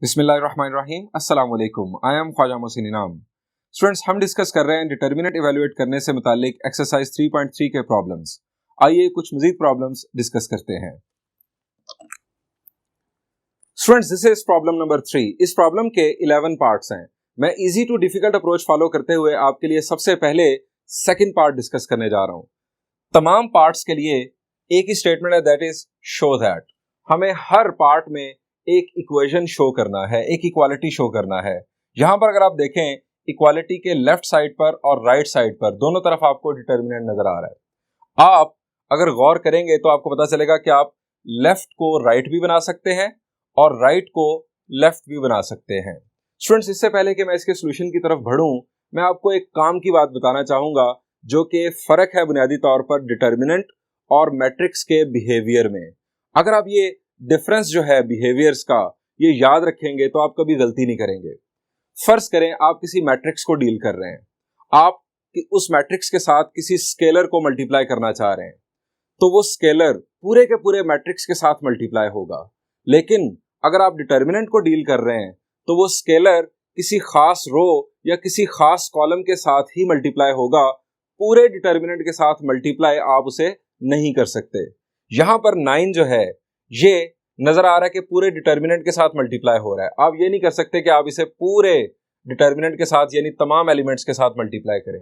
बिस्मिल्लाहिर्रहमानिर्रहीम, अस्सलाम वालेकुम। आई एम ख्वाजा मोहसिन इनाम। स्टूडेंट्स, हम डिस्कस कर रहे हैं डिटर्मिनेंट इवेलुएट करने से मुतालिक एक्सरसाइज 3.3 के प्रॉब्लम्स। आइए कुछ मजीद प्रॉब्लम्स डिस्कस करते हैं। Students, this is problem number 3। इस प्रॉब्लम के 11 पार्ट्स हैं। मैं easy to difficult approach follow करते हुए आपके लिए सबसे पहले सेकंड पार्ट डिस्कस करने जा रहा हूं। तमाम पार्ट्स के लिए एक ही स्टेटमेंट है, दैट इज शो दैट। हमें हर पार्ट में एक इक्वेशन शो करना है, एक इक्वालिटी शो करना है। यहां पर अगर आप देखें, इक्वालिटी के लेफ्ट साइड पर और राइट साइड पर दोनों तरफ आपको डिटर्मिनेंट नजर आ रहा है। आप अगर गौर करेंगे तो आपको पता चलेगा कि आप लेफ्ट को राइट भी बना सकते हैं और राइट को लेफ्ट भी बना सकते हैं। स्टूडेंट्स, इससे पहले कि मैं इसके सोल्यूशन की तरफ बढ़ूं, मैं आपको एक काम की बात बताना चाहूंगा जो कि फर्क है बुनियादी तौर पर डिटर्मिनेंट और मैट्रिक्स के बिहेवियर में। अगर आप ये डिफरेंस जो है बिहेवियर्स का ये याद रखेंगे तो आप कभी गलती नहीं करेंगे। फर्ज करें आप किसी मैट्रिक्स को डील कर रहे हैं, आप उस मैट्रिक्स के साथ किसी स्केलर को मल्टीप्लाई करना चाह रहे हैं, तो वो स्केलर पूरे के पूरे मैट्रिक्स के साथ मल्टीप्लाई होगा। लेकिन अगर आप डिटर्मिनेंट को डील कर रहे हैं तो वो स्केलर किसी खास रो या किसी खास कॉलम के साथ ही मल्टीप्लाई होगा, पूरे डिटर्मिनेंट के साथ मल्टीप्लाई आप उसे नहीं कर सकते। यहां पर 9 जो है ये नजर आ रहा है कि पूरे डिटर्मिनेंट के साथ मल्टीप्लाई हो रहा है। आप ये नहीं कर सकते कि आप इसे पूरे डिटर्मिनेंट के साथ यानी तमाम एलिमेंट्स के साथ मल्टीप्लाई करें।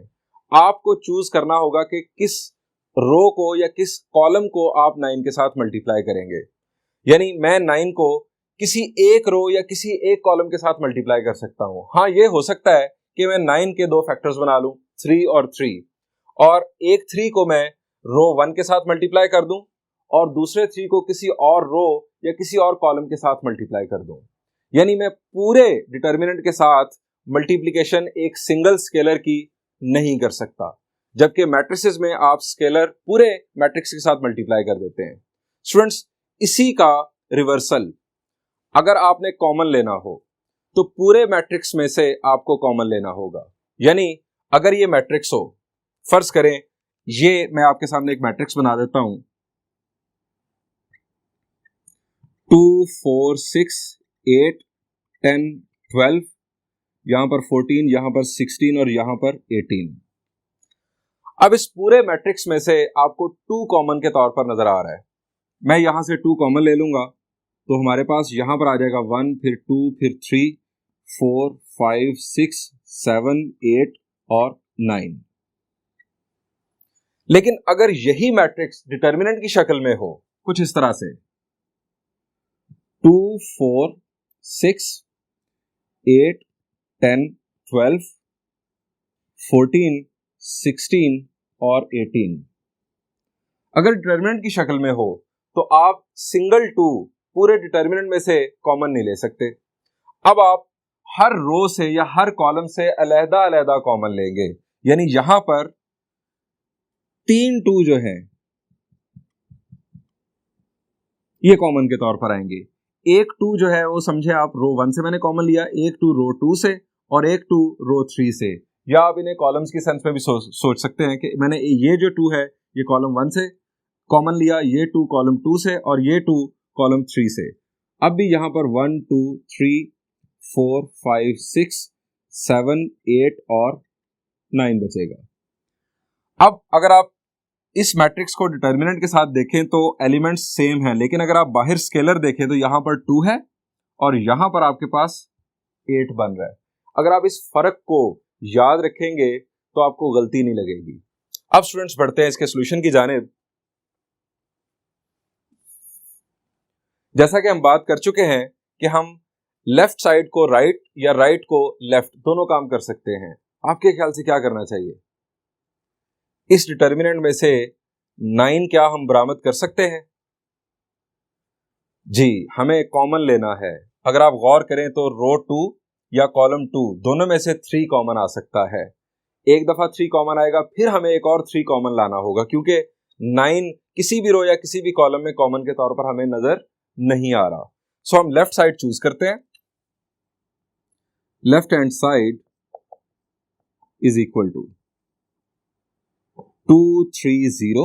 आपको चूज करना होगा कि किस रो को या किस कॉलम को आप 9 के साथ मल्टीप्लाई करेंगे। यानी मैं 9 को किसी एक रो या किसी एक कॉलम के साथ मल्टीप्लाई कर सकता हूं। हाँ, ये हो सकता है कि मैं 9 के दो फैक्टर्स बना लूं, 3 और 3, और एक 3 को मैं रो 1 के साथ मल्टीप्लाई कर दूं और दूसरे 3 को किसी और रो या किसी और कॉलम के साथ मल्टीप्लाई कर दूं। यानी मैं पूरे डिटर्मिनेंट के साथ मल्टीप्लिकेशन एक सिंगल स्केलर की नहीं कर सकता, जबकि मैट्रिसेस में आप स्केलर पूरे मैट्रिक्स के साथ मल्टीप्लाई कर देते हैं। स्टूडेंट्स, इसी का रिवर्सल अगर आपने कॉमन लेना हो तो पूरे मैट्रिक्स में से आपको कॉमन लेना होगा। यानी अगर ये मैट्रिक्स हो, फर्ज करें ये मैं आपके सामने एक मैट्रिक्स बना देता हूं, 2 4 6 8 10 12, यहां पर 14, यहां पर 16 और यहां पर 18। अब इस पूरे मैट्रिक्स में से आपको 2 कॉमन के तौर पर नजर आ रहा है। मैं यहां से 2 कॉमन ले लूंगा तो हमारे पास यहां पर आ जाएगा 1, फिर 2, फिर 3, 4, 5, 6, 7, 8 और 9। लेकिन अगर यही मैट्रिक्स डिटर्मिनेंट की शक्ल में हो कुछ इस तरह से 2 4 6 8 10 12 14 16 और 18, अगर डिटर्मिनेंट की शक्ल में हो तो आप सिंगल 2 पूरे डिटर्मिनेंट में से कॉमन नहीं ले सकते। अब आप हर रो से या हर कॉलम से अलहदा अलहदा कॉमन लेंगे। यानी यहां पर 3 2 जो है ये कॉमन के तौर पर आएंगे। एक 2 जो है वो समझे आप रो 1 से मैंने कॉमन लिया, एक 2 रो 2 से और एक 2 रो 3 से। या आप इन्हें कॉलम्स की सेंस में भी सोच सकते हैं कि मैंने ये जो 2 है ये कॉलम 1 से कॉमन लिया, ये 2 कॉलम 2 से और ये 2 कॉलम 3 से। अब भी यहां पर 1 2 3 4 5 6 7 8 और 9 बचेगा। अब अगर आप इस मैट्रिक्स को डिटर्मिनेंट के साथ देखें तो एलिमेंट्स सेम हैं, लेकिन अगर आप बाहर स्केलर देखें तो यहां पर 2 है और यहां पर आपके पास 8 बन रहा है। अगर आप इस फर्क को याद रखेंगे तो आपको गलती नहीं लगेगी। अब स्टूडेंट्स बढ़ते हैं इसके सॉल्यूशन की जानिब। जैसा कि हम बात कर चुके हैं कि हम लेफ्ट साइड को राइट या राइट को लेफ्ट दोनों काम कर सकते हैं। आपके ख्याल से क्या करना चाहिए? इस डिटर्मिनेंट में से 9 क्या हम बरामद कर सकते हैं? जी, हमें कॉमन लेना है। अगर आप गौर करें तो रो 2 या कॉलम 2 दोनों में से 3 कॉमन आ सकता है। एक दफा 3 कॉमन आएगा, फिर हमें एक और 3 कॉमन लाना होगा, क्योंकि 9 किसी भी रो या किसी भी कॉलम में कॉमन के तौर पर हमें नजर नहीं आ रहा। सो हम लेफ्ट साइड चूज करते हैं। Left hand side is equal to 230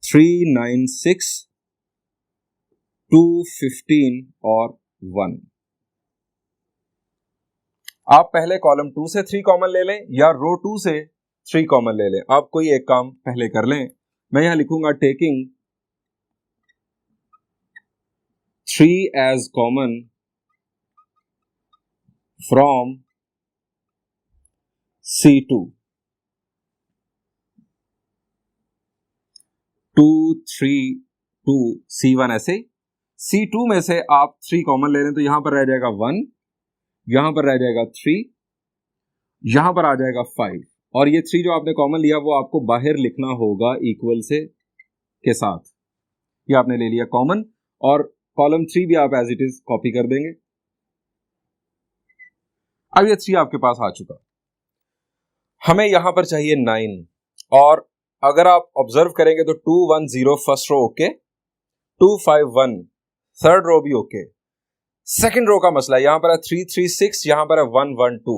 396 215 और 1। आप पहले कॉलम 2 से 3 कॉमन ले लें या रो 2 से 3 कॉमन ले लें। आप कोई एक काम पहले कर लें। मैं यहां लिखूंगा taking 3 as common from C2 2 3 2 C1 ऐसे। C2 में से आप 3 कॉमन ले लें तो यहां पर रह जाएगा 1, यहां पर रह जाएगा 3, यहां पर आ जाएगा 5 और ये 3 जो आपने कॉमन लिया वो आपको बाहर लिखना होगा इक्वल से के साथ। ये आपने ले लिया कॉमन और कॉलम 3 भी आप एज इट इज कॉपी कर देंगे। अब ये 3 आपके पास आ चुका। हमें यहां पर चाहिए 9 और अगर आप ऑब्जर्व करेंगे तो 2 1 0 first row okay, 2 5 1 third row भी ओके। सेकंड रो का मसला है, यहां पर है 3 3 6, यहां पर है 1 1 2।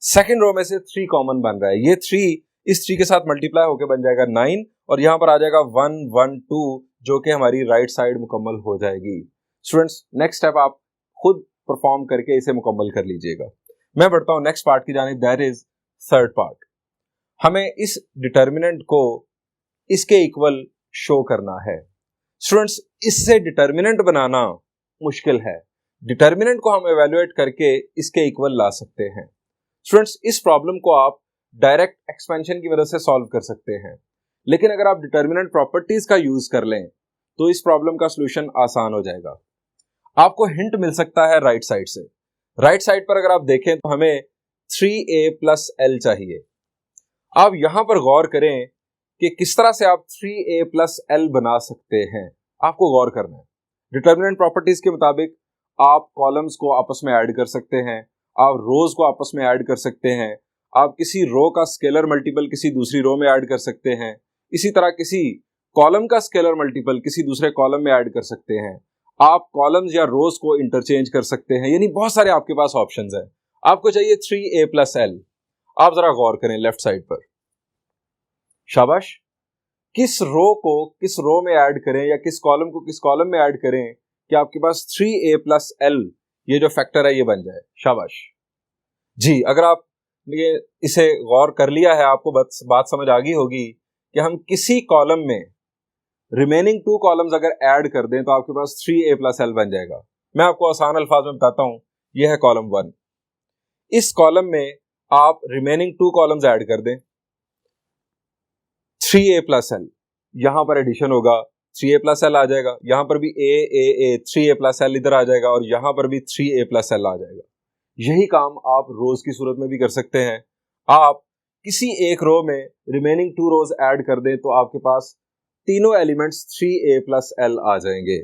सेकंड रो में से 3 कॉमन बन रहा है। ये 3 इस 3 के साथ मल्टीप्लाई होकर बन जाएगा 9 और यहां पर आ जाएगा 1 1 2 जो कि हमारी राइट साइड मुकम्मल हो जाएगी। स्टूडेंट्स नेक्स्ट स्टेप आप खुद परफॉर्म करके इसे मुकम्मल कर लीजिएगा। मैं बढ़ता हूं नेक्स्ट पार्ट की जानिब, दैट इज थर्ड पार्ट। हमें इस डिटर्मिनेंट को इसके इक्वल शो करना है। स्टूडेंट्स इससे डिटर्मिनेंट बनाना मुश्किल है। डिटर्मिनेंट को हम एवेल्युएट करके इसके इक्वल ला सकते हैं। स्टूडेंट्स इस प्रॉब्लम को आप डायरेक्ट एक्सपेंशन की मदद से सॉल्व कर सकते हैं, लेकिन अगर आप डिटर्मिनेंट प्रॉपर्टीज का यूज कर लें तो इस प्रॉब्लम का सॉल्यूशन आसान हो जाएगा। आपको हिंट मिल सकता है राइट साइड से। राइट साइड पर अगर आप देखें तो हमें 3a प्लस l चाहिए। आप यहां पर गौर करें कि किस तरह से आप 3a प्लस l बना सकते हैं। आपको गौर करना है। डिटर्मिनेंट प्रॉपर्टीज के मुताबिक आप कॉलम्स को आपस में ऐड कर सकते हैं, आप रोज को आपस में ऐड कर सकते हैं, आप किसी रो का स्केलर मल्टीपल किसी दूसरी रो में ऐड कर सकते हैं, इसी तरह किसी कॉलम का स्केलर मल्टीपल किसी दूसरे कॉलम में ऐड कर सकते हैं, आप कॉलम्स या रोज को इंटरचेंज कर सकते हैं। यानी बहुत सारे आपके पास ऑप्शंस हैं। आपको चाहिए 3a प्लस l। आप जरा गौर करें लेफ्ट साइड पर, शाबाश। किस रो को किस रो में ऐड करें या किस कॉलम को किस कॉलम में ऐड करें कि आपके पास 3a प्लस l ये जो फैक्टर है ये बन जाए। शाबाश जी। अगर आप ये इसे गौर कर लिया है, आपको बात समझ आ गई होगी कि हम किसी कॉलम में रिमेनिंग 2 कॉलम्स अगर ऐड कर दें तो आपके पास 3a प्लस l बन जाएगा। मैं आपको आसान अल्फाज में बताता हूं। यह है कॉलम 1। इस कॉलम में आप रिमेनिंग 2 कॉलम्स ऐड कर दें, 3a प्लस l, यहां पर एडिशन होगा 3a प्लस l आ जाएगा, यहां पर भी a 3a प्लस l इधर आ जाएगा और यहां पर भी 3a प्लस l आ जाएगा। यही काम आप रोज की सूरत में भी कर सकते हैं। आप किसी एक रो में रिमेनिंग 2 रोज ऐड कर दें तो आपके पास तीनों एलिमेंट्स 3a प्लस l आ जाएंगे।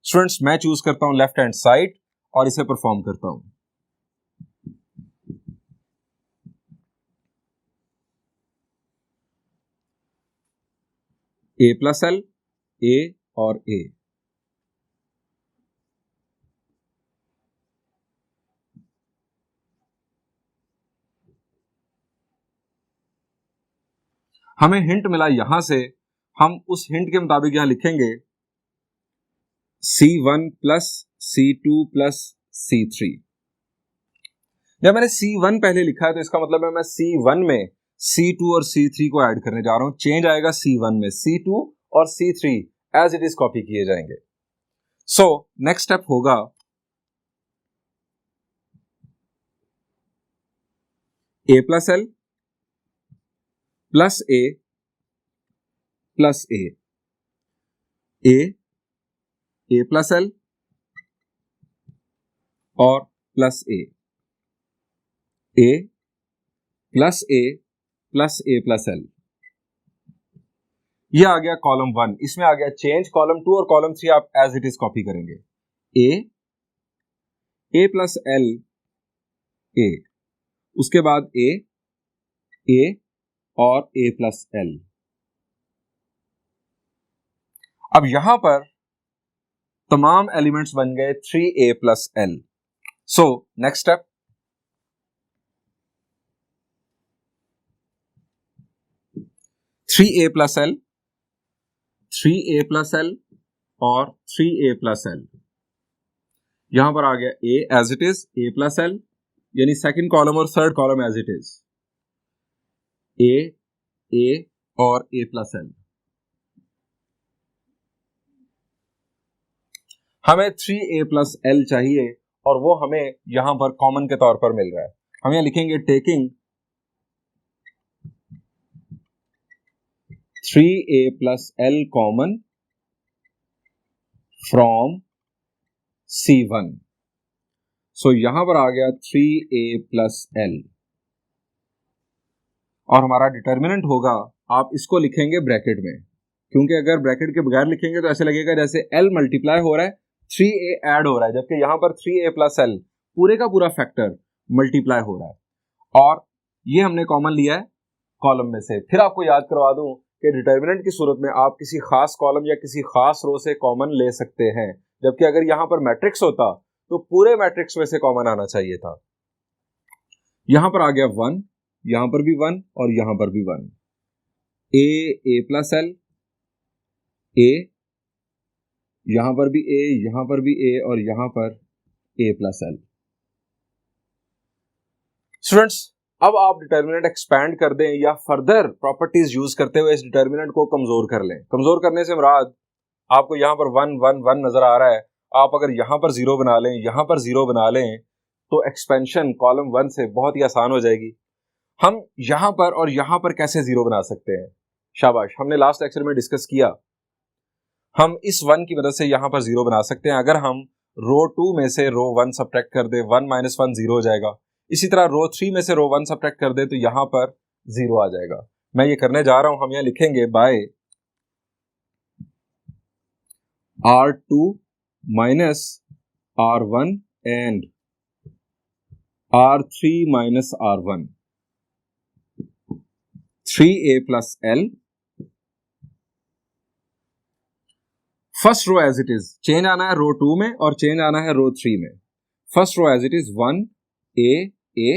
स्टूडेंट्स मैं चूज करता हूं लेफ्ट हैंड साइड और इसे परफॉर्म करता हूं। a प्लस l, a और a। हमें हिंट मिला यहां से, हम उस हिंट के मुताबिक यहां लिखेंगे C1 plus C2 plus C3। जब मैंने C1 पहले लिखा है तो इसका मतलब है मैं C1 में C2 और C3 को ऐड करने जा रहा हूं। चेंज आएगा C1 में, C2 और C3 as it is copy किए जाएंगे। सो नेक्स्ट स्टेप होगा a plus l plus a plus a, a plus l और plus a plus a plus a plus l। ये आ गया कॉलम 1। इसमें आ गया चेंज। कॉलम 2 और कॉलम 3 आप एज इट इज कॉपी करेंगे। a प्लस l a, उसके बाद a और a प्लस l। अब यहां पर तमाम एलिमेंट्स बन गए 3a plus l। So next step, three A plus l, 3a plus l और 3a प्लस l। यहां पर आ गया A as it is, A plus L, यानी सेकंड कॉलम और third column as it is, A और A plus L. हमें 3a plus L चाहिए और वो हमें यहां पर कॉमन के तौर पर मिल रहा है। हम यहां लिखेंगे taking 3a plus L common from C1। सो यहां पर आ गया 3a प्लस एल और हमारा डिटर्मिनेंट होगा, आप इसको लिखेंगे ब्रैकेट में, क्योंकि अगर ब्रैकेट के बगैर लिखेंगे तो ऐसे लगेगा जैसे l मल्टीप्लाई हो रहा है 3a ऐड हो रहा है, जबकि यहां पर 3a प्लस एल पूरे का पूरा फैक्टर मल्टीप्लाई हो रहा है और ये हमने कॉमन लिया है कॉलम में से। फिर आपको याद करवा दूं कि डिटर्मिनेंट की सूरत में आप किसी खास कॉलम या किसी खास रो से कॉमन ले सकते हैं, जबकि अगर यहां पर मैट्रिक्स होता तो पूरे मैट्रिक्स में से कॉमन आना चाहिए था। यहां पर आ गया 1, यहां पर भी 1 और यहां पर भी 1, ए प्लस एल, ए, यहां पर भी ए, यहां पर भी ए और यहां पर ए प्लस एल। स्टूडेंट्स, अब आप डिटर्मिनेंट एक्सपैंड कर दें या फर्दर प्रॉपर्टीज यूज करते हुए इस डिटर्मिनेंट को कमजोर कर लें। कमजोर करने से मुराद आपको यहां पर 1 1 1 नजर आ रहा है, आप अगर यहां पर 0 बना लें, यहां पर 0 बना लें तो एक्सपेंशन कॉलम 1 से बहुत ही आसान हो जाएगी। हम यहां पर और यहां पर कैसे 0 बना सकते हैं? शाबाश, हमने लास्ट लेक्चर में डिस्कस किया। हम इस 1 की मदद से यहां पर 0 बना सकते हैं। अगर हम रो 2 में से रो 1 सब्ट्रैक्ट कर दे, 1 माइनस 1 0 हो जाएगा। इसी तरह रो 3 में से रो 1 सब्ट्रैक्ट कर दे तो यहां पर 0 आ जाएगा। मैं ये करने जा रहा हूं, हम यहां लिखेंगे by R2 minus R1 and R3 minus R1, 3a plus L, first row as it is, change आना है रो 2 में और चेंज आना है रो 3 में। First row as it is 1 a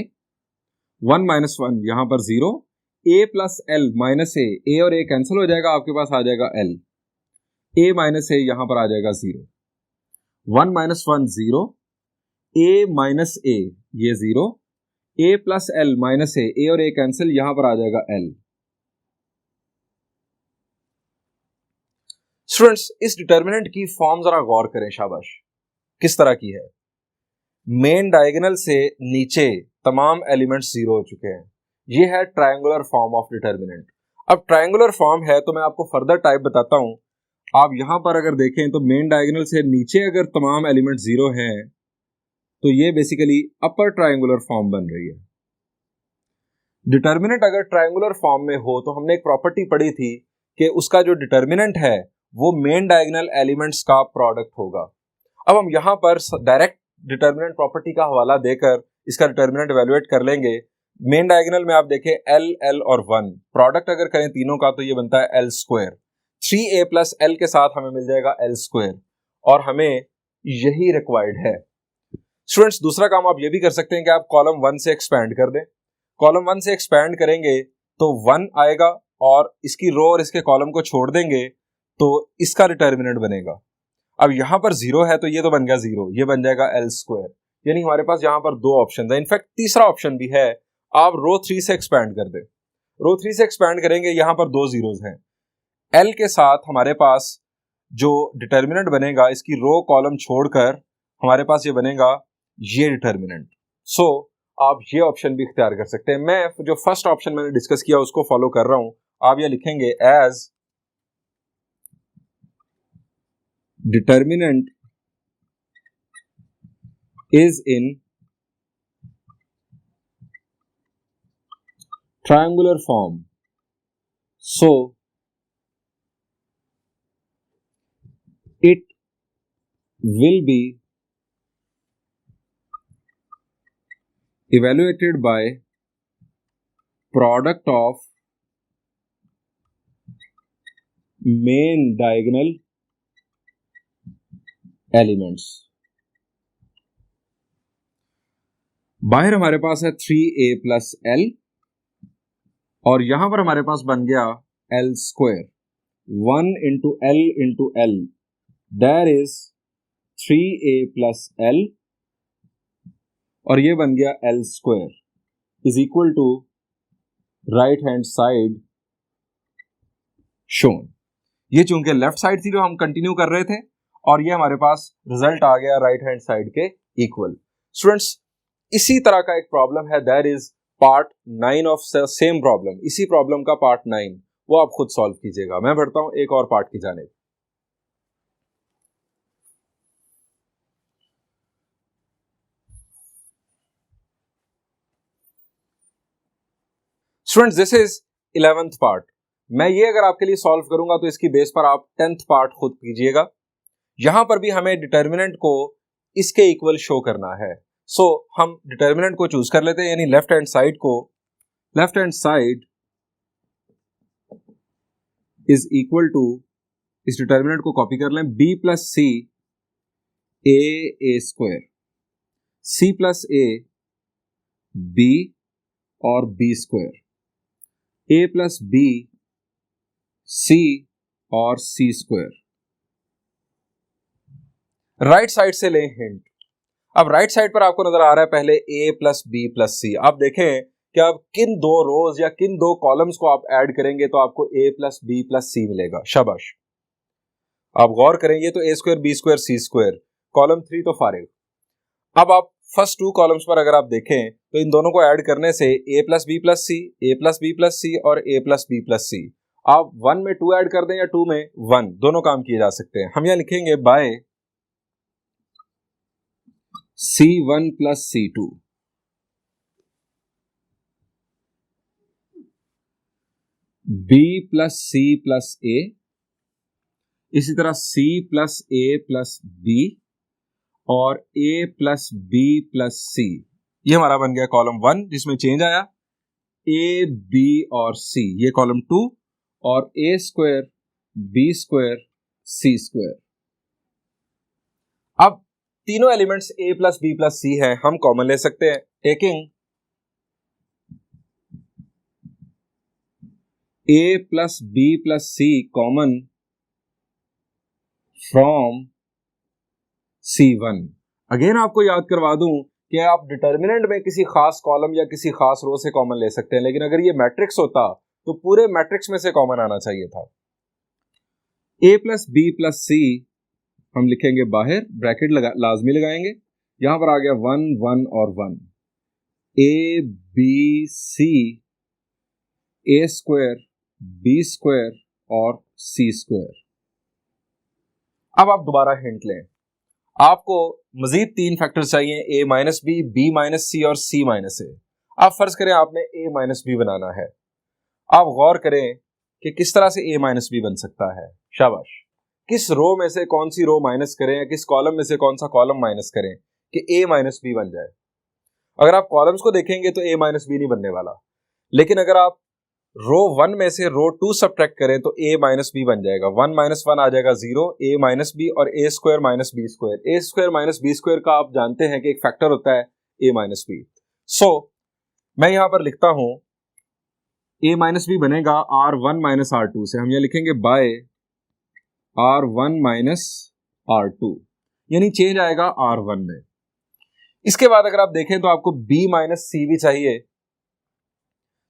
1 minus 1 यहां पर 0, a plus L minus a और a कैंसिल हो जाएगा, आपके पास आ जाएगा l, a माइनस a यहां पर आ जाएगा 0, 1 माइनस 1 0, a माइनस a ये 0, a plus L minus a और a कैंसिल, यहां पर आ जाएगा l। स्टूडेंट्स, इस डिटर्मिनेंट की फॉर्म जरा गौर करें, शाबाश, किस तरह की है। मेन डायगोनल से नीचे तमाम एलिमेंट्स 0 हो चुके हैं। ये है ट्रायंगुलर फॉर्म ऑफ डिटर्मिनेंट। अब ट्रायंगुलर फॉर्म है तो मैं आपको फर्दर टाइप बताता हूं। आप यहां पर अगर देखें तो मेन डायगोनल से नीचे अगर तमाम एलिमेंट 0 हैं तो ये बेसिकली अपर ट्रायंगुलर फॉर्म बन रही है। डिटर्मिनेंट अगर ट्रायंगुलर फॉर्म में हो तो हमने एक प्रॉपर्टी पढ़ी थी कि उसका जो डिटर्मिनेंट है वो मेन डायगोनल एलिमेंट्स का प्रोडक्ट होगा। अब हम यहां पर डायरेक्ट डिटर्मिनेंट प्रॉपर्टी का हवाला देकर इसका डिटर्मिनेंट इवैल्यूएट कर लेंगे। मेन डायगोनल में आप देखें एल एल और 1, प्रोडक्ट अगर करें तीनों का तो ये बनता है L square. 3a plus L के साथ हमें मिल जाएगा एल स्क्वायर और हमें यही रिक्वायर्ड है। स्टूडेंट्स, दूसरा काम आप ये भी कर सकते हैं कि आप कॉलम 1 से एक्सपैंड कर दें। कॉलम 1 से एक्सपैंड करेंगे तो 1 आएगा और इसकी रो और इसके कॉलम को छोड़ देंगे तो इसका डिटर्मिनेंट बनेगा। अब यहां पर 0 है तो ये तो बन गया 0, ये बन जाएगा एल स्क्वायर। यानी हमारे पास यहां पर 2 ऑप्शन है। इनफैक्ट तीसरा ऑप्शन भी है, आप रो 3 से एक्सपैंड कर दें। रो 3 से एक्सपैंड करेंगे, यहां पर 2 जीरोस हैं। एल के साथ हमारे पास जो डिटर्मिनेंट बनेगा इसकी रो कॉलम छोड़कर हमारे पास ये बनेगा ये डिटर्मिनेंट। सो आप ये ऑप्शन भी इख्तियार कर सकते हैं। मैं जो फर्स्ट ऑप्शन मैंने डिस्कस किया उसको फॉलो कर रहा हूं। आप ये लिखेंगे as determinant is in triangular form, so it will be evaluated by product of main diagonal elements. बाहर हमारे पास है 3a प्लस एल और यहां पर हमारे पास बन गया L square, 1 into L, that is 3a plus L और ये बन गया L square is equal to right hand side shown. ये चूंकि लेफ्ट साइड थी जो हम कंटिन्यू कर रहे थे और ये हमारे पास रिजल्ट आ गया राइट हैंड साइड के इक्वल। स्टूडेंट्स, इसी तरह का एक प्रॉब्लम है, that is part 9 of same problem. इसी प्रॉब्लम का पार्ट 9 वो आप खुद सॉल्व कीजिएगा। मैं बढ़ता हूं एक और पार्ट की जानिब। Students, this is 11th part. मैं ये अगर आपके लिए सॉल्व करूंगा तो इसकी बेस पर आप 10th पार्ट खुद कीजिएगा। यहां पर भी हमें डिटर्मिनेंट को इसके इक्वल शो करना है। सो हम डिटर्मिनेंट को चूज कर लेते हैं, यानी लेफ्ट हैंड साइड को, left hand side is equal to, इस डिटर्मिनेंट को कॉपी कर लें, b plus C A square, c plus A B और b square, a plus B c और c स्क्वायर। राइट साइड से लें हिंट। अब राइट साइड पर आपको नजर आ रहा है पहले a plus B plus C. आप देखें कि आप किन दो रोज या किन दो कॉलम्स को आप ऐड करेंगे तो आपको a plus B plus C मिलेगा। शाबाश, आप गौर करेंगे तो a square B square C square, column 3 तो फारिग। अब आप फर्स्ट 2 कॉलम्स पर अगर आप देखें तो इन दोनों को ऐड करने से a plus B plus C, a plus B plus C और a plus B plus C. आप 1 में 2 ऐड कर दें या 2 में 1, दोनों काम किए जा सकते हैं। हम यहां लिखेंगे by C1 plus C2, B plus C plus A, इसी तरह C plus A plus B और A plus B plus C। ये हमारा बन गया कॉलम 1 जिसमें चेंज आया A, B और C। ये कॉलम 2 और A square B square C square. अब तीनों elements a plus B plus C है, हम कॉमन ले सकते हैं। Taking a plus B plus C common from C1। Again आपको याद करवा दूं कि आप डिटर्मिनेंट में किसी खास कॉलम या किसी खास रो से कॉमन ले सकते हैं, लेकिन अगर ये मैट्रिक्स होता तो पूरे मैट्रिक्स में से कॉमन आना चाहिए था। a प्लस बी प्लस सी हम लिखेंगे बाहर, ब्रैकेट लाजमी लगाएंगे। यहां पर आ गया 1 1 और 1, A B C A square B square और सी स्क्वायर। अब आप दोबारा हिंट लें, आपको मजीद 3 फैक्टर्स चाहिए, ए माइनस बी माइनस सी और सी माइनस ए। आप फर्ज करें आपने ए माइनस बी बनाना है। आप गौर करें कि किस तरह से ए माइनस बी बन सकता है। शाबाश, किस रो में से कौन सी रो माइनस करें या किस कॉलम में से कौन सा कॉलम माइनस करें कि a माइनस बी बन जाए। अगर आप कॉलम्स को देखेंगे तो a माइनस बी नहीं बनने वाला, लेकिन अगर आप रो 1 में से रो 2 सब्ट्रैक्ट करें तो a माइनस बी बन जाएगा। 1 माइनस 1 आ जाएगा 0, a माइनस बी और a square minus B square. a square minus B square का आप जानते हैं कि एक फैक्टर होता है a माइनस बी। सो मैं यहां पर लिखता हूं a माइनस बी बनेगा r1 माइनस r2 से। हम यह लिखेंगे बाय R1 माइनस R2, यानी चेंज आएगा R1 में। इसके बाद अगर आप देखें तो आपको B माइनस सी भी चाहिए,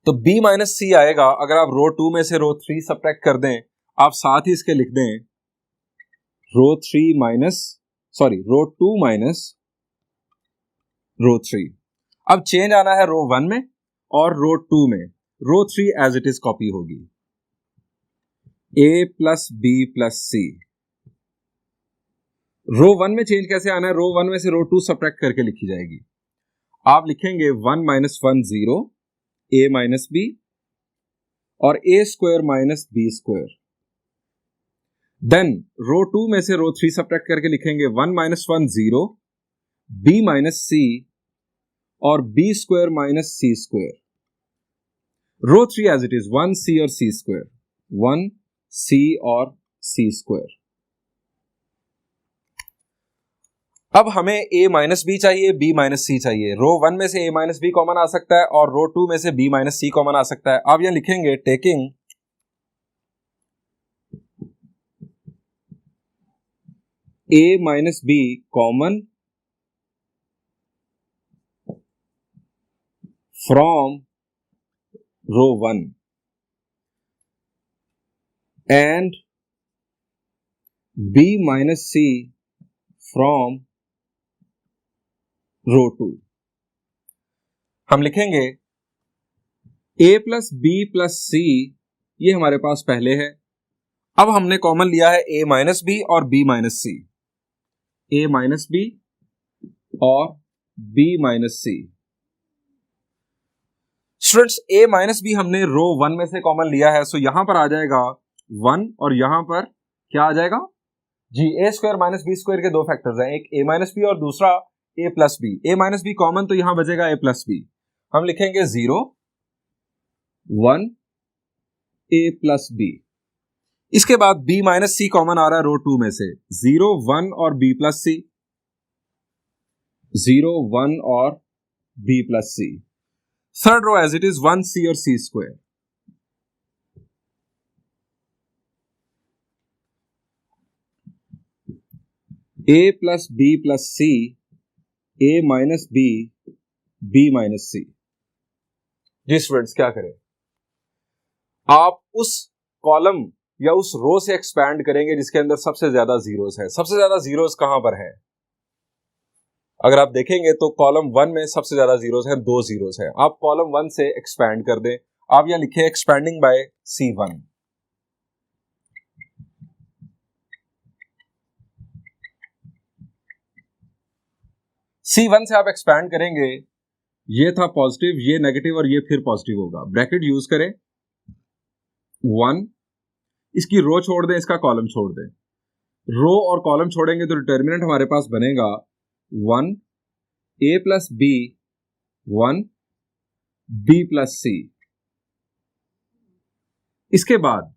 तो B माइनस सी आएगा अगर आप रो 2 में से रो 3 सब्ट्रैक्ट कर दें। आप साथ ही इसके लिख दें रो 2 माइनस रो 3। अब चेंज आना है रो 1 में और रो 2 में। रो 3 एज इट इज कॉपी होगी, a प्लस बी प्लस सी। रो 1 में चेंज कैसे आना है, रो 1 में से रो 2 सब्ट्रैक्ट करके लिखी जाएगी। आप लिखेंगे 1 माइनस 1 0, a माइनस बी और a square minus B square. Then row 2 में से रो 3 सब्ट्रैक्ट करके लिखेंगे 1 माइनस 1 0, b माइनस सी और b square minus C square. Row 3 as it is 1 c और c स्क्वायर, 1 C और C स्क्वायर। अब हमें A माइनस बी चाहिए, B माइनस सी चाहिए। रो 1 में से A माइनस बी कॉमन आ सकता है और रो 2 में से B माइनस सी कॉमन आ सकता है। आप यहां लिखेंगे taking a minus B common from row 1 and b minus C from रो 2। हम लिखेंगे a plus B plus C, ये हमारे पास पहले है। अब हमने कॉमन लिया है a माइनस बी और b minus C, a minus B और b minus C. Students a minus B हमने रो 1 में से कॉमन लिया है, सो यहां पर आ जाएगा 1 और यहां पर क्या आ जाएगा जी, a square minus B square के दो फैक्टर्स हैं, एक a माइनस बी और दूसरा a plus B. a minus B common तो यहां बचेगा a प्लस बी। हम लिखेंगे 0 1 a प्लस बी। इसके बाद b माइनस सी कॉमन आ रहा है रो 2 में से, 0 1 और b प्लस सी, 0 1 और b plus C. Third row as it is 1 c और c square. a plus B plus C, a minus B, b minus C. जी स्टूडेंट्स, क्या करें, आप उस कॉलम या उस रो से एक्सपैंड करेंगे जिसके अंदर सबसे ज्यादा जीरोस है। सबसे ज्यादा जीरोस कहां पर है? अगर आप देखेंगे तो कॉलम 1 में सबसे ज्यादा जीरोस हैं, 2 जीरोस हैं। आप कॉलम 1 से एक्सपैंड कर दें। आप यहां लिखे एक्सपैंडिंग बाय C1। C1 से आप एक्सपैंड करेंगे, ये था पॉजिटिव, ये नेगेटिव और ये फिर पॉजिटिव होगा। ब्रैकेट यूज करें, 1, इसकी रो छोड़ दें, इसका कॉलम छोड़ दें। रो और कॉलम छोड़ेंगे तो डिटर्मिनेंट हमारे पास बनेगा 1 a plus B 1 b plus C. इसके बाद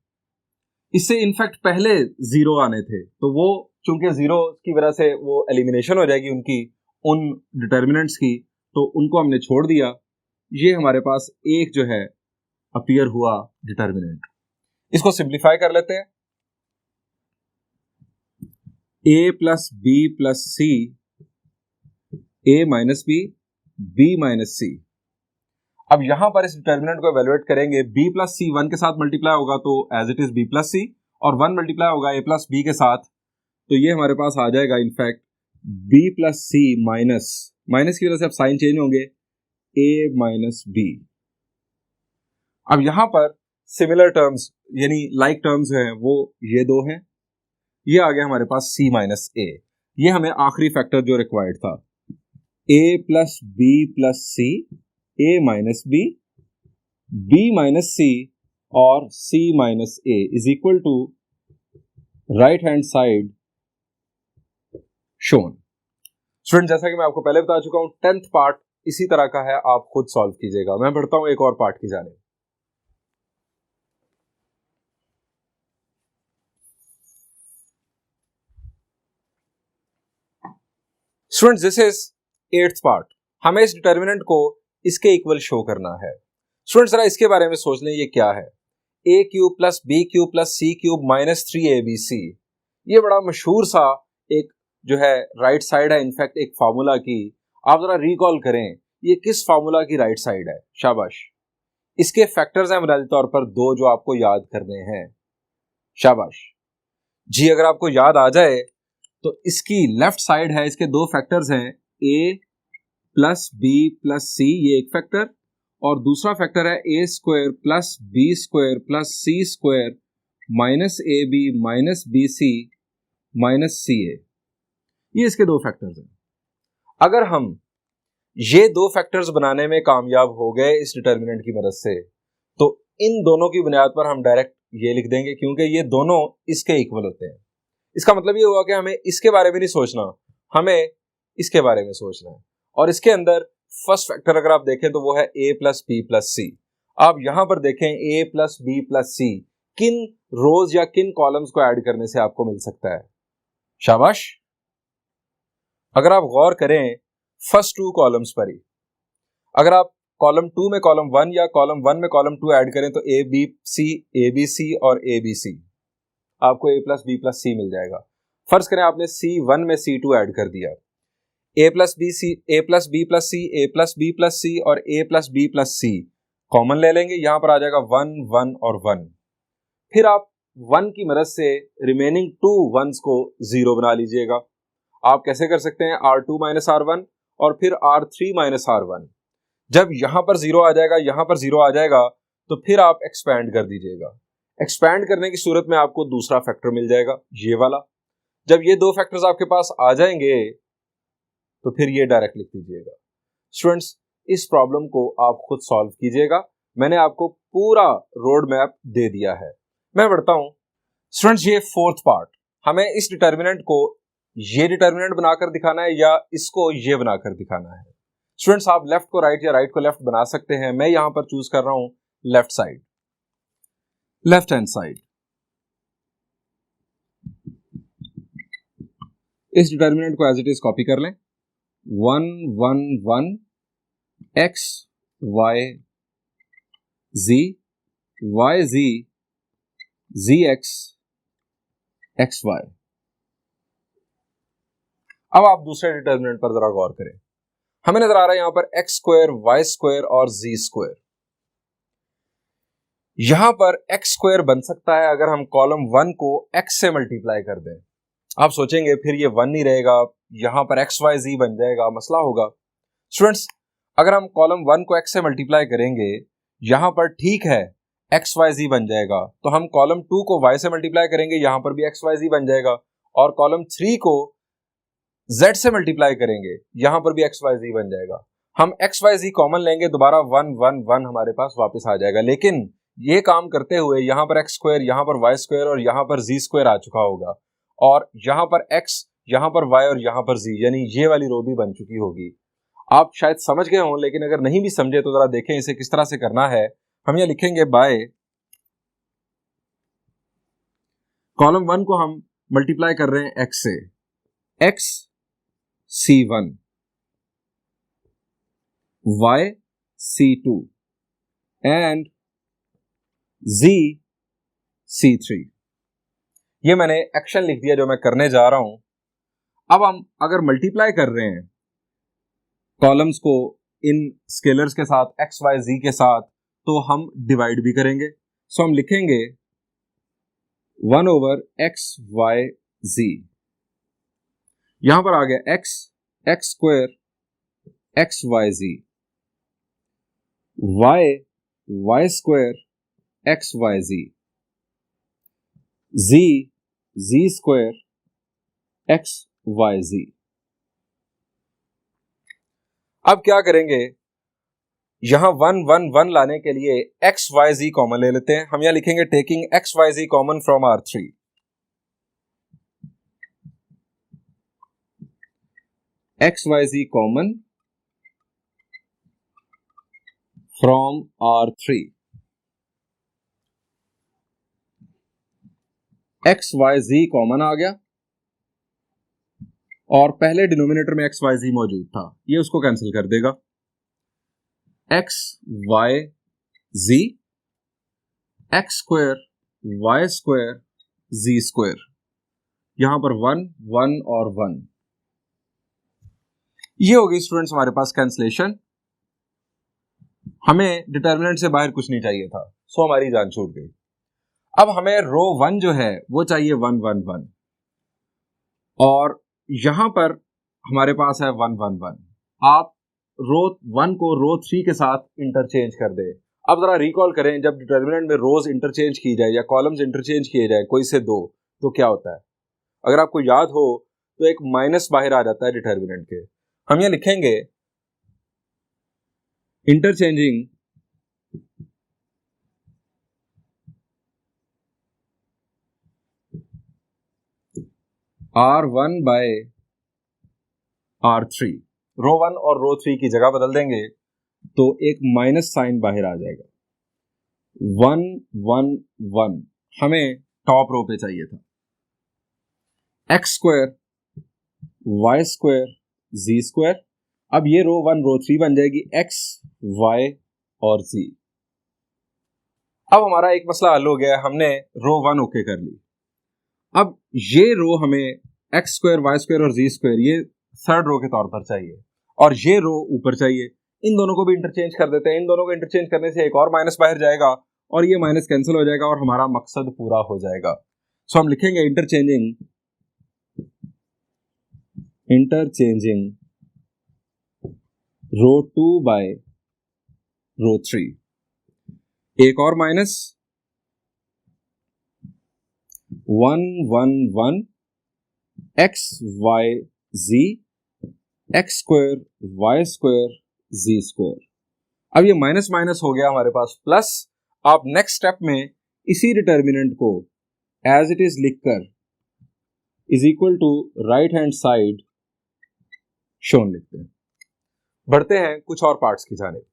इससे इनफैक्ट पहले 0 आने थे, तो वो चूंकि 0 की वजह से वो एलिमिनेशन हो जाएगी उनकी, उन डिटर्मिनेंट्स की, तो उनको हमने छोड़ दिया। ये हमारे पास एक जो है अपीयर हुआ डिटर्मिनेंट। इसको सिंप्लीफाई कर लेते हैं, a plus B plus C, a minus B, b minus C. अब यहां पर इस डिटर्मिनेंट को इवैल्यूएट करेंगे, b प्लस सी 1 के साथ मल्टीप्लाई होगा तो as it is b plus C, और 1 मल्टीप्लाई होगा a प्लस बी के साथ, तो ये हमारे पास आ जाएगा इनफैक्ट b प्लस सी माइनस, माइनस की वजह से अब साइन चेंज होंगे, a माइनस बी। अब यहां पर सिमिलर टर्म्स यानी लाइक टर्म्स हैं वो ये दो हैं, ये आ गया हमारे पास c माइनस a। ये हमें आखिरी फैक्टर जो रिक्वायर्ड था, a plus B plus C, a minus B, b minus C और c minus a is equal to right hand side shown. Student, जैसा कि मैं आपको पहले बता चुका हूं, 10th पार्ट इसी तरह का है, आप खुद सॉल्व कीजिएगा। मैं बढ़ता हूं एक और पार्ट की जाने। Student, this is 8th part. हमें इस डिटर्मिनेंट को इसके इक्वल शो करना है। स्टूडेंट, जरा इसके बारे में सोच लें, ये क्या है? a cube plus B cube plus C cube minus 3abc। ये बड़ा मशहूर सा एक जो है राइट साइड है, इनफैक्ट एक फार्मूला की। आप जरा रिकॉल करें, ये किस फार्मूला की राइट साइड है? शाबाश। इसके फैक्टर्स हैं बुनियादी तौर पर 2 जो आपको याद करने हैं। शाबाश जी। अगर आपको याद आ जाए तो इसकी लेफ्ट साइड है, इसके 2 फैक्टर्स हैं, a plus B plus C, ये एक फैक्टर, और दूसरा फैक्टर है a square plus B square plus C square minus A B minus B C minus C A. ये इसके 2 फैक्टर्स हैं। अगर हम ये 2 फैक्टर्स बनाने में कामयाब हो गए इस डिटर्मिनेंट की मदद से, तो इन दोनों की बुनियाद पर हम डायरेक्ट ये लिख देंगे, क्योंकि ये दोनों इसके इक्वल होते हैं। इसका मतलब ये हुआ कि हमें इसके बारे में नहीं सोचना, हमें इसके बारे में सोचना है। और इसके अंदर फर्स्ट फैक्टर अगर आप देखें तो वो है a plus B plus C. आप यहां पर देखें a प्लस बी प्लस सी किन रोज या किन कॉलम्स को ऐड करने से आपको मिल सकता है? शाबाश। अगर आप गौर करें फर्स्ट 2 कॉलम्स पर ही, अगर आप कॉलम 2 में कॉलम 1 या कॉलम 1 में कॉलम 2 ऐड करें तो a b c और a b c, आपको a प्लस बी प्लस सी मिल जाएगा। फर्ज करें आपने C1 में C2 ऐड कर दिया, a plus B C, a plus B plus C, a plus B plus C और a plus B plus C common ले लेंगे, यहां पर आ जाएगा 1 1 और 1। फिर आप 1 की मदद से रिमेनिंग 2 वंस को 0 बना लीजिएगा। आप कैसे कर सकते हैं, R2 माइनस R1 और फिर R3 माइनस R1। जब यहां पर 0 आ जाएगा, यहां पर 0 आ जाएगा, तो फिर आप एक्सपैंड कर दीजिएगा। एक्सपैंड करने की सूरत में आपको दूसरा फैक्टर मिल जाएगा, ये वाला। जब ये दो फैक्टर्स आपके पास आ जाएंगे तो फिर ये डायरेक्ट लिख दीजिएगा। स्टूडेंट्स, इस प्रॉब्लम को आप खुद सॉल्व कीजिएगा, मैंने आपको पूरा रोड मैप दे दिया है। मैं बढ़ता हूं। स्टूडेंट्स, ये फोर्थ पार्ट, हमें इस डिटर्मिनेंट को ये डिटर्मिनेंट बनाकर दिखाना है या इसको ये बनाकर दिखाना है। स्टूडेंट्स, आप लेफ्ट को राइट या राइट को लेफ्ट बना सकते हैं। मैं यहां पर चूज कर रहा हूं left side, left hand side. इस डिटर्मिनेंट को एज इट इज कॉपी कर लें। 1 1 1 x y z y z z x x y। अब आप दूसरे डिटर्मिनेंट पर जरा गौर करें। हमें नजर आ रहा है यहां पर एक्स स्क्वायर, वाई स्क्वायर और जी स्क्वायर। यहां पर एक्स स्क्वायर बन सकता है अगर हम कॉलम 1 को एक्स से मल्टीप्लाई कर दें। आप सोचेंगे फिर ये 1 नहीं रहेगा, यहां पर एक्स वाई जी बन जाएगा, मसला होगा। स्टूडेंट्स, अगर हम कॉलम 1 को एक्स से मल्टीप्लाई करेंगे, यहां पर ठीक है एक्स वाई जी बन जाएगा, तो हम कॉलम 2 को वाई से मल्टीप्लाई करेंगे, यहां पर भी एक्स वाई जी बन जाएगा, और कॉलम 3 को z से मल्टीप्लाई करेंगे, यहां पर भी एक्स वाई जी बन जाएगा। हम एक्स वाई जी कॉमन लेंगे, दोबारा 1 1 1 हमारे पास वापस आ जाएगा। लेकिन ये काम करते हुए यहां पर एक्स स्क्वायर, यहां पर वाई स्क्वायर और यहां पर जी स्क्वायर आ चुका होगा, और यहां पर x, यहां पर y और यहां पर z, यानी ये वाली रो भी बन चुकी होगी। आप शायद समझ गए हों, लेकिन अगर नहीं भी समझे तो जरा देखें इसे किस तरह से करना है। हम ये लिखेंगे बाय कॉलम 1 को हम मल्टीप्लाई कर रहे हैं x से, x C1 y C2 and z C3। ये मैंने एक्शन लिख दिया जो मैं करने जा रहा हूं। अब हम अगर मल्टीप्लाई कर रहे हैं कॉलम्स को इन स्केलर्स के साथ, एक्स वाई जी के साथ, तो हम डिवाइड भी करेंगे। सो हम लिखेंगे 1 ओवर एक्स वाई जी, यहां पर आ गया x X square X Y Z, y Y square X Y Z, z z square X Y Z. अब क्या करेंगे, यहां 1 1 1 लाने के लिए एक्स वाई जी कॉमन ले लेते हैं। हम यहां लिखेंगे taking X Y Z common from R3, X Y Z common from R3, X Y Z common आ गया और पहले डिनोमिनेटर में एक्स वाई जी मौजूद था, ये उसको कैंसिल कर देगा। X Y Z X square Y square Z square, यहां पर 1 1 और 1, ये होगी स्टूडेंट्स हमारे पास कैंसलेशन। हमें डिटर्मिनेंट से बाहर कुछ नहीं चाहिए था, सो हमारी जान छूट गई। अब हमें रो 1 जो है वो चाहिए 1 1 1, और यहां पर हमारे पास है 1 1 1। आप रो 1 को रो 3 के साथ इंटरचेंज कर दें। अब जरा रिकॉल करें, जब डिटर्मिनेंट में रोज इंटरचेंज की जाए या कॉलम्स इंटरचेंज किए जाए कोई से दो, तो क्या होता है। अगर आपको याद हो तो एक माइनस बाहर आ जाता है डिटर्मिनेंट के। हम ये लिखेंगे इंटरचेंजिंग R1 बाय R3, रो 1 और रो 3 की जगह बदल देंगे तो एक माइनस साइन बाहर आ जाएगा। 1 1 1 हमें टॉप रो पे चाहिए था। X square Y square Z square, अब ये रो 1 रो 3 बन जाएगी एक्स वाई और जी। अब हमारा एक मसला हल हो गया, हमने रो 1 ओके कर ली। अब ये रो हमें एक्स स्क्वायर वाई स्क्वायर और जी स्क्वायर ये थर्ड रो के तौर पर चाहिए और ये रो ऊपर चाहिए। इन दोनों को भी इंटरचेंज कर देते हैं। इन दोनों को इंटरचेंज करने से एक और माइनस बाहर जाएगा और ये माइनस कैंसिल हो जाएगा और हमारा मकसद पूरा हो जाएगा। सो हम लिखेंगे इंटरचेंजिंग रो 2 बाय रो 3। एक और minus 1 1 1 X Y Z X square Y square Z square. अब ये माइनस माइनस हो गया हमारे पास प्लस। आप नेक्स्ट स्टेप में इसी डिटर्मिनेंट को एज इट इज लिखकर is equal to right hand side shown लिखते हैं। बढ़ते हैं कुछ और पार्ट्स की जानिब।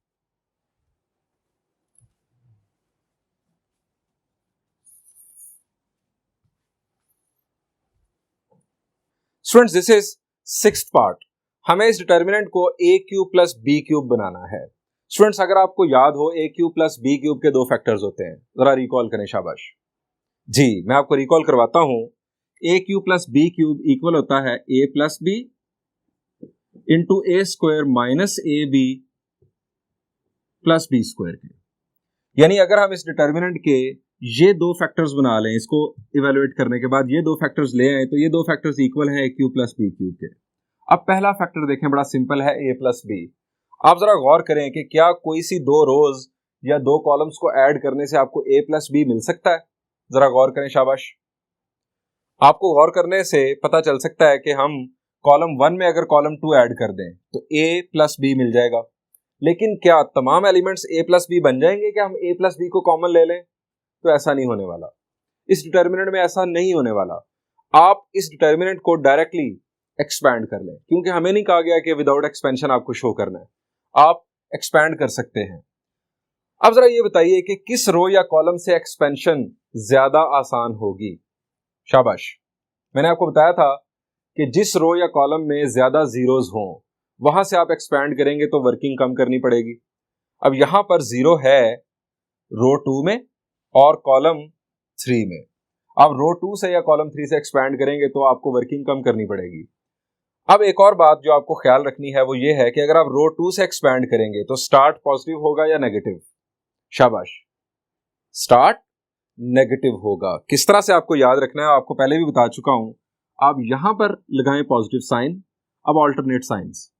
Students this is sixth part. हमें इस डिटर्मिनेंट को A cube plus B cube बनाना है। स्टूडेंट्स अगर आपको याद हो ए क्यूब प्लस बी क्यूब के दो फैक्टर्स होते हैं, जरा रिकॉल करें शाबाश। जी मैं आपको रिकॉल करवाता हूं। A cube plus B cube equal होता है A plus B into A square minus A B plus B square के। यानी अगर हम इस डिटर्मिनेंट के ये दो फैक्टर्स बना लें, इसको इवेलुएट करने के बाद ये दो फैक्टर्स ले आए तो ये दो फैक्टर्स इक्वल हैं ए क्यूब प्लस बी क्यूब के। अब पहला फैक्टर देखें, बड़ा सिंपल है, ए प्लस बी। आप जरा गौर करें कि क्या कोई सी दो रोज या दो कॉलम्स को ऐड करने से आपको ए प्लस बी मिल सकता है? जरा गौर करें शाबाश। आपको गौर करने से पता चल सकता है कि हम कॉलम 1 में अगर कॉलम 2 ऐड कर दें तो ए प्लस बी मिल जाएगा। लेकिन क्या तमाम एलिमेंट्स ए प्लस बी बन जाएंगे कि हम ए प्लस बी को कॉमन ले लें? तो ऐसा नहीं होने वाला। इस डिटर्मिनेंट में ऐसा नहीं होने वाला। आप इस डिटर्मिनेंट को डायरेक्टली एक्सपैंड कर लें, क्योंकि हमें नहीं कहा गया कि विदाउट एक्सपेंशन आपको शो करना है। आप एक्सपैंड कर सकते हैं। अब जरा ये बताइए कि किस रो या कॉलम से एक्सपेंशन ज्यादा आसान होगी? शाबाश। मैंने आपको बताया था कि जिस रो या कॉलम में ज्यादा जीरोज हों वहां से आप एक्सपैंड करेंगे तो वर्किंग कम करनी पड़ेगी। अब यहां पर जीरो है रो 2 में और कॉलम 3 में। आप रो 2 से या कॉलम 3 से एक्सपैंड करेंगे तो आपको वर्किंग कम करनी पड़ेगी। अब एक और बात जो आपको ख्याल रखनी है वो ये है कि अगर आप रो 2 से एक्सपैंड करेंगे तो स्टार्ट पॉजिटिव होगा या नेगेटिव? शाबाश, स्टार्ट नेगेटिव होगा। किस तरह से आपको याद रखना है आपको पहले भी बता चुका हूं। आप यहां पर लगाएं पॉजिटिव साइन, अब ऑल्टरनेट साइंस।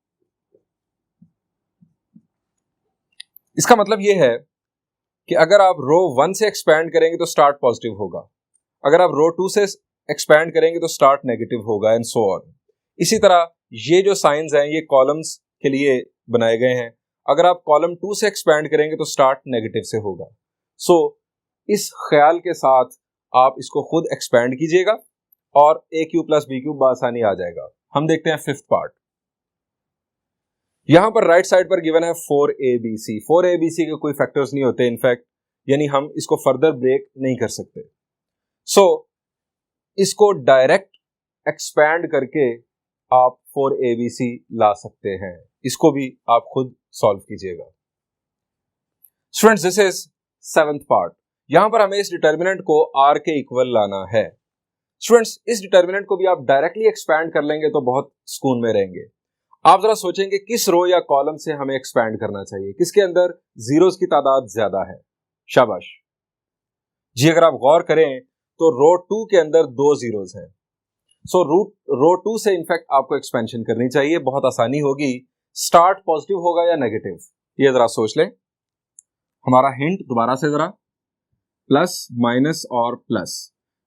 इसका मतलब यह है कि अगर आप रो 1 से एक्सपैंड करेंगे तो स्टार्ट पॉजिटिव होगा, अगर आप रो 2 से एक्सपैंड करेंगे तो स्टार्ट नेगेटिव होगा, एंड सो ऑन। इसी तरह ये जो साइंस हैं ये कॉलम्स के लिए बनाए गए हैं। अगर आप कॉलम 2 से एक्सपैंड करेंगे तो स्टार्ट नेगेटिव से होगा। सो इस ख्याल के साथ आप इसको खुद एक्सपैंड कीजिएगा और ए क्यूब प्लस बी क्यूब बआसानी आ जाएगा। हम देखते हैं फिफ्थ पार्ट। यहां पर राइट साइड पर गिवन है 4abc। 4abc के कोई फैक्टर्स नहीं होते इनफैक्ट, यानी हम इसको फर्दर ब्रेक नहीं कर सकते। सो इसको डायरेक्ट एक्सपैंड करके आप 4abc ला सकते हैं। इसको भी आप खुद सॉल्व कीजिएगा। Students this is seventh part. यहां पर हमें इस डिटर्मिनेंट को r के इक्वल लाना है। स्टूडेंट्स इस डिटर्मिनेंट को भी आप डायरेक्टली एक्सपैंड कर लेंगे तो बहुत सुकून में रहेंगे। आप जरा सोचेंगे किस रो या कॉलम से हमें एक्सपैंड करना चाहिए, किसके अंदर जीरोस की तादाद ज्यादा है? शाबाश जी। अगर आप गौर करें तो रो 2 के अंदर 2 जीरोस हैं। सो रो 2 से इनफैक्ट आपको एक्सपेंशन करनी चाहिए, बहुत आसानी होगी। स्टार्ट पॉजिटिव होगा या नेगेटिव, ये जरा सोच लें। हमारा हिंट दोबारा से जरा, प्लस माइनस और प्लस।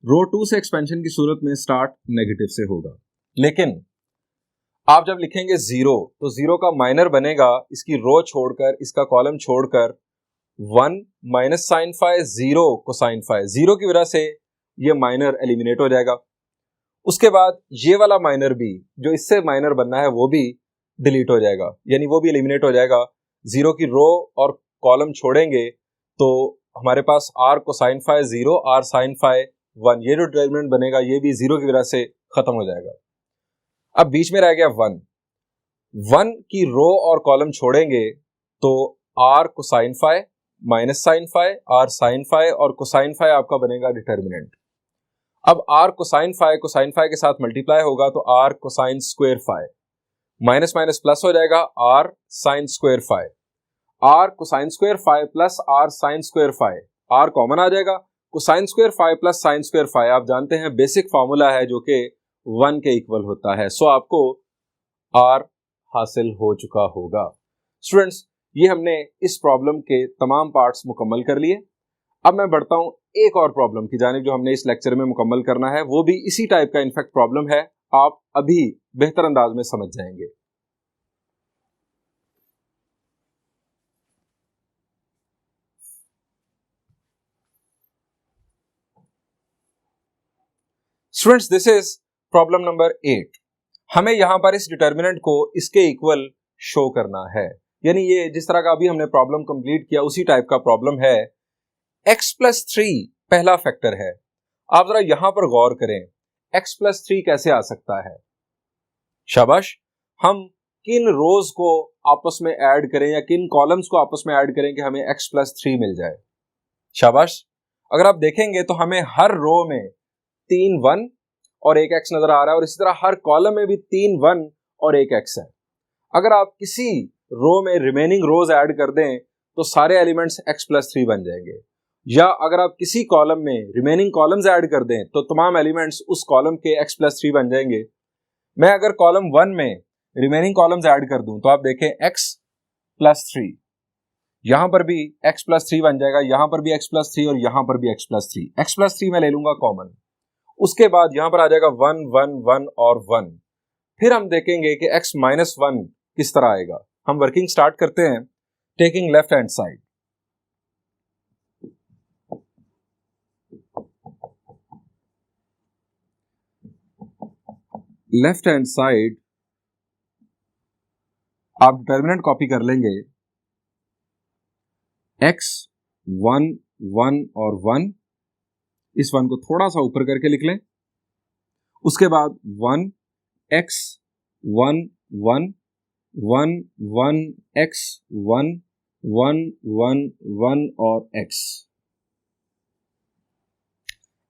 रो 2 से एक्सपेंशन की सूरत में स्टार्ट नेगेटिव से होगा, लेकिन आप जब लिखेंगे जीरो तो जीरो का माइनर बनेगा इसकी रो छोड़कर, इसका कॉलम छोड़कर 1 minus sine phi 0 cosine phi. 0 की वजह से ये माइनर एलिमिनेट हो जाएगा। उसके बाद ये वाला माइनर भी जो इससे माइनर बनना है वो भी डिलीट हो जाएगा, यानी वो भी एलिमिनेट हो जाएगा। 0 की रो और कॉलम छोड़ेंगे तो हमारे पास r cosine phi 0 r sine phi 1, ये जो डिटर्मिनेंट बनेगा ये भी 0 की वजह से खत्म हो जाएगा। अब बीच में रह गया 1 की रो और कॉलम छोड़ेंगे तो r cosine phi minus sine phi r sine phi और कोसाइन फाइ आपका बनेगा डिटर्मिनेंट। अब r कोसाइन फाई के साथ मल्टीप्लाई होगा तो r cosine square phi, minus minus plus हो जाएगा r sine square phi, r cosine square phi plus r sine square phi, r common आ जाएगा, cosine square phi plus sine square phi आप जानते हैं बेसिक फार्मूला है जो कि 1 के इक्वल होता है। सो आपको r हासिल हो चुका होगा। स्टूडेंट्स, ये हमने इस प्रॉब्लम के तमाम पार्ट्स मुकम्मल कर लिए। अब मैं बढ़ता हूं एक और प्रॉब्लम की जानिब जो हमने इस लेक्चर में मुकम्मल करना है, वो भी इसी टाइप का इनफैक्ट प्रॉब्लम है, आप अभी बेहतर अंदाज में समझ जाएंगे। Students, this is problem number 8। हमें यहां पर इस डिटर्मिनेंट को इसके इक्वल शो करना है, यानी ये जिस तरह का अभी हमने प्रॉब्लम कंप्लीट किया उसी टाइप का प्रॉब्लम है। x प्लस 3 पहला फैक्टर है। आप जरा यहां पर गौर करें, x प्लस 3 कैसे आ सकता है? शाबाश, हम किन रोज को आपस में ऐड करें या किन कॉलम्स को आपस में ऐड करें कि हमें x प्लस 3 मिल जाए? शाबाश, अगर आप देखेंगे तो हमें हर रो में 3 1 और एक x नजर आ रहा है और इसी तरह हर कॉलम में भी 3 1 और एक x है। अगर आप किसी रो में रिमेनिंग रोज ऐड कर दें तो सारे एलिमेंट्स x प्लस 3 बन जाएंगे, या अगर आप किसी कॉलम में रिमेनिंग कॉलम्स ऐड कर दें तो तमाम एलिमेंट्स उस कॉलम के x प्लस 3 बन जाएंगे। मैं अगर कॉलम 1 में रिमेनिंग कॉलम्स ऐड कर दूं तो आप देखें x प्लस 3, यहां पर भी x प्लस 3 बन जाएगा, यहां पर भी x प्लस 3 और यहां पर भी x प्लस 3। x प्लस 3 मैं ले लूंगा कॉमन, उसके बाद यहां पर आ जाएगा 1 1 1 और 1। फिर हम देखेंगे कि x माइनस 1 किस तरह आएगा। हम वर्किंग स्टार्ट करते हैं, taking left hand side. Left hand side आप डिटर्मिनेंट कॉपी कर लेंगे, x 1 1 और 1, इस 1 को थोड़ा सा ऊपर करके लिख लें। उसके बाद 1 x 1 1 1 1 x 1 1 1 1 और x।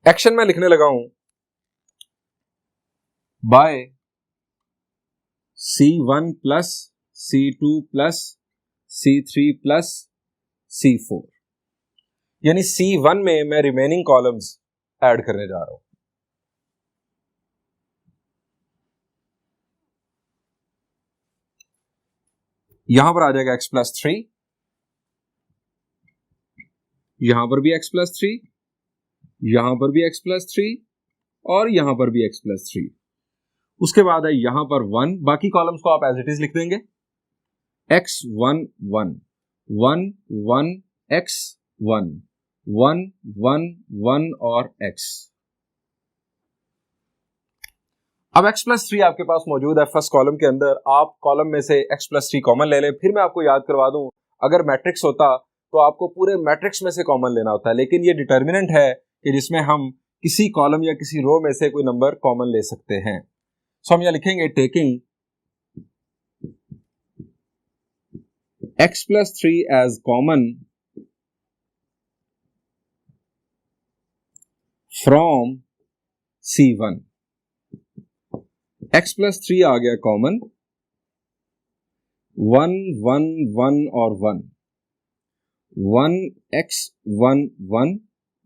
एक्शन में लिखने लगा हूं, bye C1 plus C2 plus C3 plus C4, यानी C1 में मैं रिमेनिंग कॉलम्स ऐड करने जा रहा हूं। यहां पर आ जाएगा x प्लस 3, यहां पर भी x प्लस 3, यहां पर भी x प्लस 3 और यहां पर भी x प्लस 3। उसके बाद है यहां पर 1, बाकी कॉलम्स को आप एज इट इज लिख देंगे, x 1 1 1 1 x 1 1 1 1 और x। अब x प्लस 3 आपके पास मौजूद है फर्स्ट कॉलम के अंदर। आप कॉलम में से x प्लस 3 कॉमन ले लें। फिर मैं आपको याद करवा दूं, अगर मैट्रिक्स होता तो आपको पूरे मैट्रिक्स में से कॉमन लेना होता है, लेकिन ये डिटर्मिनेंट है कि जिसमें हम किसी कॉलम या किसी रो में से कोई नंबर कॉमन ले सकते हैं। सो हम यहां लिखेंगे taking x plus 3 as common from C1। x plus 3 आ गया कॉमन, 1 1 1 और 1 1 x 1 1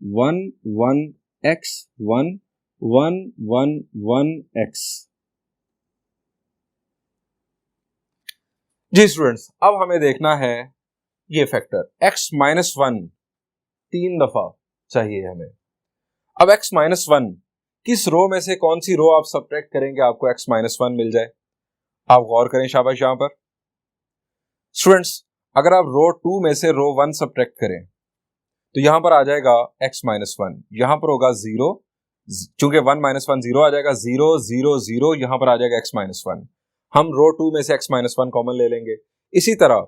1 1 x 1 1 1 1 x। जी स्टूडेंट्स, अब हमें देखना है ये फैक्टर x माइनस 1 3 दफा चाहिए हमें। अब x माइनस 1 किस रो में से कौन सी रो आप सब्ट्रैक्ट करेंगे आपको x माइनस 1 मिल जाए? आप गौर करें शाबाश। यहां पर स्टूडेंट्स, अगर आप रो 2 में से रो 1 सब्ट्रैक्ट करें तो यहां पर आ जाएगा x माइनस 1, यहां पर होगा 0, चूंकि 1 माइनस 1 0 आ जाएगा, 0 0 0, यहां पर आ जाएगा x माइनस 1। हम रो 2 में से x माइनस 1 कॉमन ले लेंगे। इसी तरह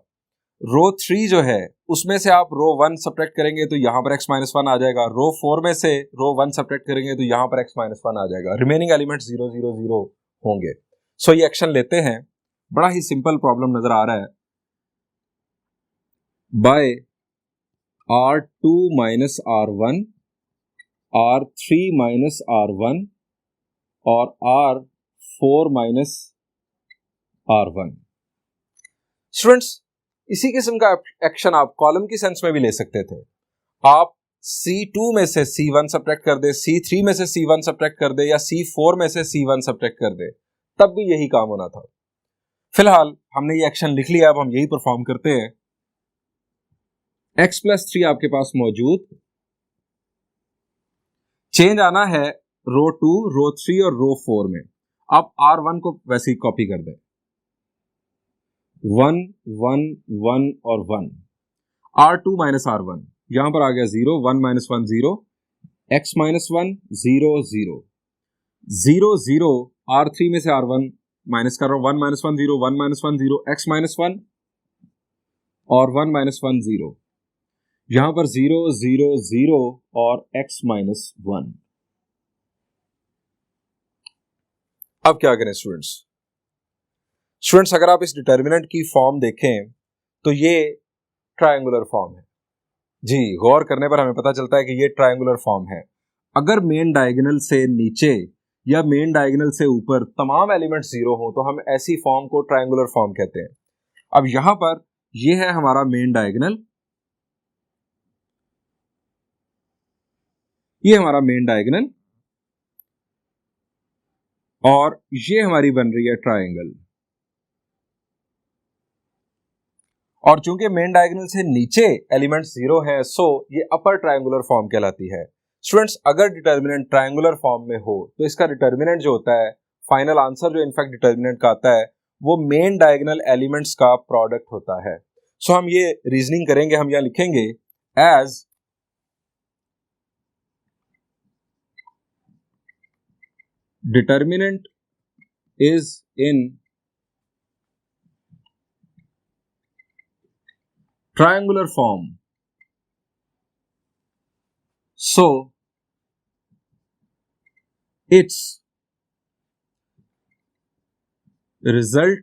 रो 3 जो है उसमें से आप रो 1 सब्ट्रैक्ट करेंगे तो यहां पर x माइनस 1 आ जाएगा। रो 4 में से रो 1 सब्ट्रैक्ट करेंगे तो यहां पर x माइनस 1 आ जाएगा। रिमेनिंग एलिमेंट्स 0 0 0 होंगे। सो ये एक्शन लेते हैं, बड़ा ही सिंपल प्रॉब्लम नजर आ रहा है। Bye R2 minus R1 R3 minus R1 और R4 माइनस R1। स्टूडेंट्स, इसी किस्म का एक्शन आप कॉलम की सेंस में भी ले सकते थे। आप C2 में से C1 सब्ट्रैक्ट कर दे, C3 में से C1 सब्ट्रैक्ट कर दे, या C4 में से C1 सब्ट्रैक्ट कर दे, तब भी यही काम होना था। फिलहाल हमने ये एक्शन लिख लिया, अब हम यही परफॉर्म करते हैं। x+3 आपके पास मौजूद, चेंज आना है रो 2, रो 3 और रो 4 में। आप R1 को वैसे ही कॉपी कर दें, 1 1 1 और 1। R2 माइनस R1, यहां पर आ गया 0, 1 माइनस 1 0, x माइनस 1 0 0 0 0। R3 में से R1 माइनस कर रहा हूं, 1 माइनस 1 0, 1 माइनस 1 0, x माइनस 1 और 1 माइनस 1 0। यहां पर 0 0 0 और x माइनस 1। अब क्या करें स्टूडेंट्स? स्टूडेंट्स, अगर आप इस डिटर्मिनेंट की फॉर्म देखें तो ये ट्रायंगुलर फॉर्म है। जी, गौर करने पर हमें पता चलता है कि ये ट्रायंगुलर फॉर्म है। अगर मेन डायगोनल से नीचे या मेन डायगोनल से ऊपर तमाम एलिमेंट 0 हो तो हम ऐसी फॉर्म को ट्रायंगुलर फॉर्म कहते हैं। अब यहां पर ये है हमारा मेन डायगोनल, ये हमारा मेन डायगोनल, और ये हमारी बन रही है ट्रायंगल। और चूंकि मेन डायगोनल से नीचे एलिमेंट 0 है, सो ये अपर ट्रायंगुलर फॉर्म कहलाती है। स्टूडेंट्स, अगर डिटर्मिनेंट ट्रायंगुलर फॉर्म में हो तो इसका डिटर्मिनेंट जो होता है, फाइनल आंसर जो इनफैक्ट डिटर्मिनेंट का आता है, वो मेन डायगोनल एलिमेंट्स का प्रोडक्ट होता है। सो हम ये रीजनिंग करेंगे, हम यहां लिखेंगे as determinant is in triangular form, so its result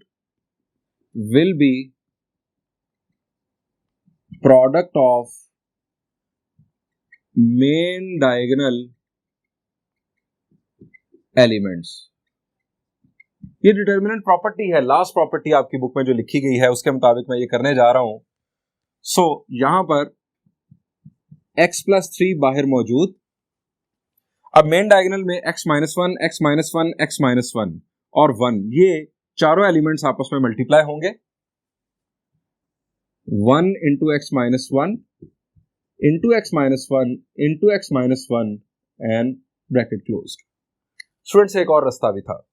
will be product of main diagonal elements। ये डिटर्मिनेंट प्रॉपर्टी है, लास्ट प्रॉपर्टी आपकी बुक में जो लिखी गई है उसके मुताबिक मैं ये करने जा रहा हूं। सो यहां पर x+3 बाहर मौजूद। अब मेन डायगोनल में x minus 1, x minus 1, x minus 1 और 1, ये चारों एलिमेंट्स आपस में मल्टीप्लाई होंगे। 1 into x minus 1 into x minus 1 into x minus 1 and bracket closed. Students, एक और रास्ता भी था।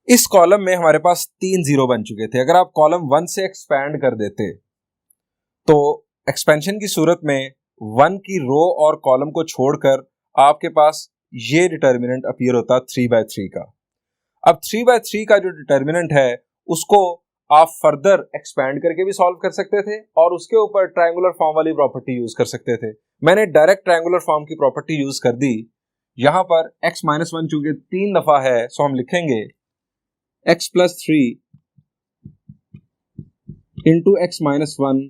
इस कॉलम में हमारे पास 3 0 बन चुके थे। अगर आप कॉलम 1 से एक्सपैंड कर देते तो एक्सपेंशन की सूरत में 1 की रो और कॉलम को छोड़कर आपके पास ये डिटर्मिनेंट अपीयर होता 3/3 का। अब 3/3 का जो डिटर्मिनेंट है उसको आप फर्दर एक्सपैंड करके भी सॉल्व कर सकते थे और उसके ऊपर ट्रायंगुलर फॉर्म वाली प्रॉपर्टी यूज कर सकते थे। मैंने डायरेक्ट ट्रायंगुलर फॉर्म की प्रॉपर्टी यूज कर दी। यहां पर x माइनस 1 चूंकि 3 दफा है, सो हम लिखेंगे x+3 into x minus 1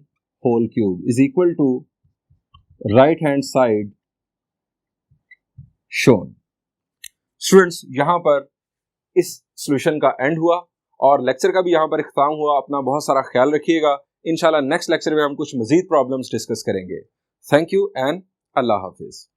whole cube is equal to right hand side shown. Students, यहां पर इस सॉल्यूशन का एंड हुआ और लेक्चर का भी यहां पर इख्तिताम हुआ। अपना बहुत सारा ख्याल रखिएगा। इंशाल्लाह नेक्स्ट लेक्चर में हम कुछ मजीद प्रॉब्लम्स डिस्कस करेंगे। Thank you and Allah Hafiz.